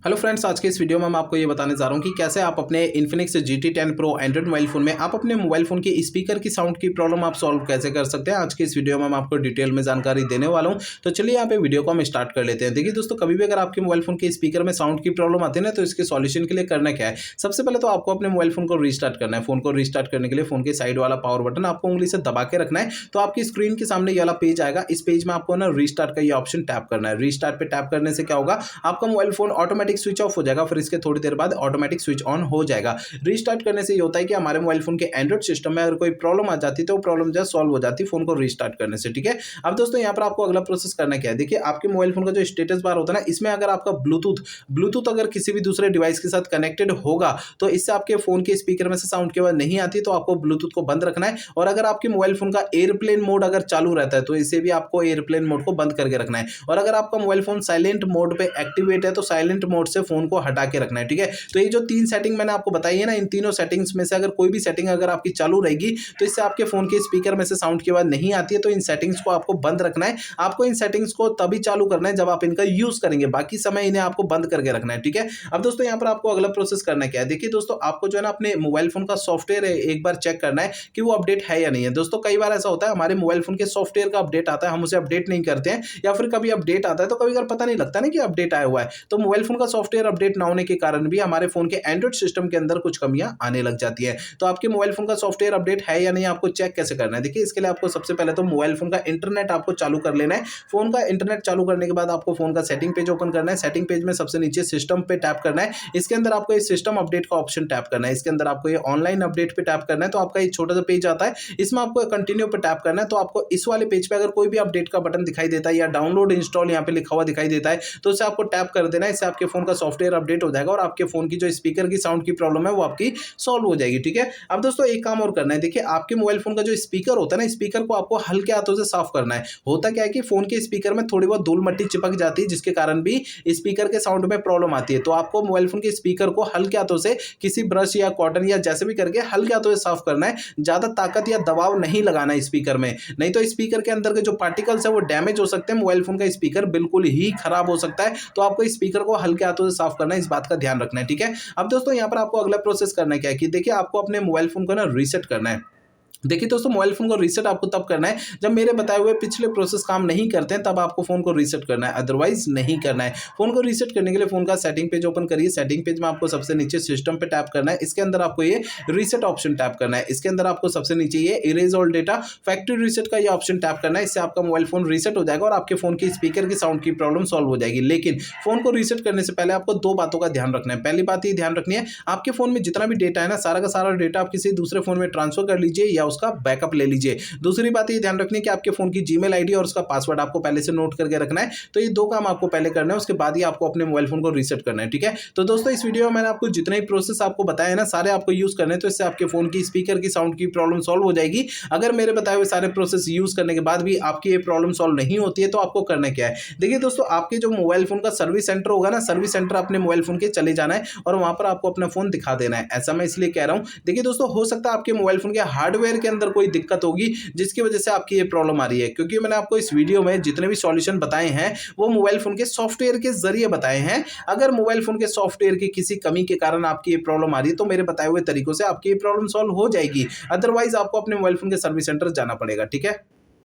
Hello friends, आज के इस वीडियो में मैं आपको ये बताने जा रहा हूँ कि कैसे आप अपने Infinix GT10 Pro Android mobile phone में आप अपने मोबाइल फोन की स्पीकर की साउंड की प्रॉब्लम आप सॉल्व कैसे कर सकते हैं। आज के इस वीडियो में मैं आपको डिटेल में जानकारी देने वाला हूँ। तो चलिए यहाँ पे वीडियो को हम स्टार्ट कर लेते हैं। देखिए दोस्तों, कभी भी अगर आपके मोबाइल फोन के स्पीकर में साउंड की प्रॉब्लम आती है ना, तो इसके सॉल्यूशन के लिए करना क्या है। सबसे पहले तो आपको अपने मोबाइल फोन को रीस्टार्ट करना है। फोन को रीस्टार्ट करने के लिए फोन के साइड वाला पावर बटन आपको उंगली से दबा के रखना है। तो आपकी स्क्रीन के सामने ये वाला पेज आएगा। इस पेज में आपको ना रीस्टार्ट का ये ऑप्शन टैप करना है। रीस्टार्ट पे टैप करने से क्या होगा, आपका mobile phone automatic switch off हो जाएगा, फिर इसके थोड़ी देर बाद ऑटोमेटिक स्विच ऑन हो जाएगा। रीस्टार्ट करने से ये होता है कि हमारे मोबाइल फोन के एंड्रॉइड सिस्टम में अगर कोई प्रॉब्लम आ जाती है तो वो प्रॉब्लम जो सॉल्व हो जाती है फोन को रीस्टार्ट करने से। ठीक है, अब दोस्तों यहाँ पर आपको अगला प्रोसेस करना क्या है। देखिए, आपके मोबाइल फोन का जो स्टेटस बार होता है ना, इसमें अगर आपका ब्लूटूथ अगर किसी भी दूसरे डिवाइस के साथ कनेक्टेड होगा तो इससे आपके फोन के स्पीकर में से साउंड की आवाज नहीं आती, तो आपको ब्लूटूथ को बंद रखना है। और अगर आपके मोबाइल फोन का एयरप्लेन मोड अगर चालू रहता है तो इसे भी आपको एयरप्लेन मोड को बंद करके रखना है। और अगर आपका मोबाइल फोन साइलेंट मोड पे एक्टिवेट है तो साइलेंट मोड से फोन को हटा के रखना है। ठीक है, तो ये जो तीन सेटिंग मैंने आपको बताई है ना, इन तीनों सेटिंग्स में से अगर कोई भी सेटिंग अगर आपकी चालू रहेगी तो इससे आपके फोन के स्पीकर में से साउंड की आवाज नहीं आती है। तो इन सेटिंग्स को आपको बंद रखना है। आपको इन सेटिंग्स को तभी चालू करना है जब आप इनका यूज करेंगे, बाकी समय इन्हें आपको बंद करके रखना है। ठीक है, अब दोस्तों यहाँ पर आपको अगला प्रोसेस करना क्या है। देखिए दोस्तों, आपको जो है ना अपने मोबाइल फोन का सॉफ्टवेयर एक बार चेक करना है कि वो अपडेट है या नहीं है। दोस्तों, कई बार ऐसा होता है हमारे मोबाइल फोन के सॉफ्टवेयर का अपडेट आता है, हम उसे अपडेट नहीं करते हैं, या फिर कभी अपडेट आता है तो कभी पता नहीं लगता ना कि अपडेट आया हुआ है। तो मोबाइल फोन का सॉफ्टवेयर अपडेट ना होने के कारण भी हमारे फोन के एंड्रॉइड सिस्टम के अंदर कुछ कमियां आने लग जाती है। तो आपके मोबाइल फोन का सॉफ्टवेयर अपडेट है या नहीं, आपको चेक कैसे करना है। देखिए, इसके लिए आपको सबसे पहले तो मोबाइल फोन का इंटरनेट आपको चालू कर लेना है। फोन का इंटरनेट चालू करने के बाद आपको फोन का सेटिंग पेज ओपन करना है। सेटिंग पेज में सबसे नीचे सिस्टम पे टैप करना है। इसके अंदर आपको ये सिस्टम अपडेट का ऑप्शन टैप करना है। इसके अंदर आपको ये ऑनलाइन अपडेट पे टैप करना है। तो आपका ये छोटा सा पेज आता है, इसमें आपको कंटिन्यू पे टैप करना है। तो आपको इस वाले पेज पे अगर कोई भी अपडेट का बटन दिखाई देता है या डाउनलोड इंस्टॉल यहाँ पे लिखा हुआ दिखाई देता है तो इसे आपको टैप कर देना है। इससे आपके फोन का सॉफ्टवेयर अपडेट हो जाएगा और आपके फोन की जो स्पीकर की साउंड की प्रॉब्लम है वो आपकी सॉल्व हो जाएगी। ठीक है, अब दोस्तों एक काम और करना है। देखिए, आपके मोबाइल फोन का जो स्पीकर होता है ना, स्पीकर को आपको हल्के हाथों से साफ करना है। होता क्या है कि फोन के स्पीकर में थोड़ी बहुत धूल मिट्टी चिपक जाती है, जिसके कारण भी स्पीकर के साउंड में प्रॉब्लम आती है। तो आपको मोबाइल फोन के स्पीकर को हल्के हाथों से किसी ब्रश या कॉटन या जैसे भी करके हल्के हाथों से साफ करना है। ज्यादा ताकत या दबाव नहीं लगाना है स्पीकर में, नहीं तो स्पीकर के अंदर के जो पार्टिकल्स है वो डैमेज हो सकते हैं। मोबाइल फोन का स्पीकर बिल्कुल ही खराब हो सकता है। तो आपको स्पीकर को हल्के हाथों से साफ करना है, इस बात का ध्यान रखना है। ठीक है, अब दोस्तों यहाँ पर आपको अगला प्रोसेस करना क्या है कि देखिए, आपको अपने मोबाइल फोन को ना रीसेट करना है। देखिए दोस्तों, मोबाइल फोन को रीसेट आपको तब करना है जब मेरे बताए हुए पिछले प्रोसेस काम नहीं करते हैं, तब आपको फोन को रीसेट करना है, अदरवाइज नहीं करना है। फोन को रीसेट करने के लिए फोन का सेटिंग पेज ओपन करिए। सेटिंग पेज में आपको सबसे नीचे सिस्टम पे टैप करना है। इसके अंदर आपको ये रीसेट ऑप्शन टैप करना है। इसके अंदर आपको सबसे नीचे ये erase all data factory reset का ये ऑप्शन टैप करना है। इससे आपका मोबाइल फोन रीसेट हो जाएगा और आपके फोन की स्पीकर की साउंड की प्रॉब्लम सॉल्व हो जाएगी। लेकिन फोन को रीसेट करने से पहले आपको दो बातों का ध्यान रखना है। पहली बात ये ध्यान रखनी है, आपके फोन में जितना भी डेटा है ना, सारा का सारा डेटा आप किसी दूसरे फोन में ट्रांसफर कर लीजिए या उसका बैकअप ले लीजिए। दूसरी बात ये ध्यान रखनी है कि आपके फोन की जीमेल आईडी और उसका पासवर्ड आपको पहले से नोट करके रखना है। तो ये दो काम आपको पहले करना है, उसके बाद ही आपको अपने मोबाइल फोन को रीसेट करना है। ठीक है, तो दोस्तों इस वीडियो में मैंने आपको जितने ही प्रोसेस आपको बताए ना, सारे आपको यूज करने हैं। तो इससे आपके फोन की स्पीकर की साउंड की प्रॉब्लम सॉल्व हो जाएगी। अगर मेरे बताए हुए सारे प्रोसेस यूज करने के बाद भी आपकी ये प्रॉब्लम सॉल्व नहीं होती है तो आपको करना क्या है। देखिए दोस्तों, आपके जो मोबाइल फोन का सर्विस सेंटर होगा ना, सर्विस सेंटर अपने मोबाइल फोन के चले जाना है और वहां पर आपको अपना फोन दिखा देना है। ऐसा मैं इसलिए कह रहा हूं, देखिए दोस्तों, हो सकता है आपके मोबाइल फोन के हार्डवेयर के अंदर कोई दिक्कत होगी जिसकी वजह से आपकी ये प्रॉब्लम आ रही है। क्योंकि मैंने आपको इस वीडियो में जितने भी सॉल्यूशन बताए हैं वो मोबाइल फोन के सॉफ्टवेयर के जरिए बताए हैं। अगर मोबाइल फोन के सॉफ्टवेयर की किसी कमी के कारण आपकी ये प्रॉब्लम आ रही है तो मेरे बताए हुए तरीकों से आपकी ये प्रॉब्लम सॉल्व हो जाएगी। अदरवाइज आपको अपने मोबाइल फोन के सर्विस सेंटर जाना पड़ेगा। ठीक है।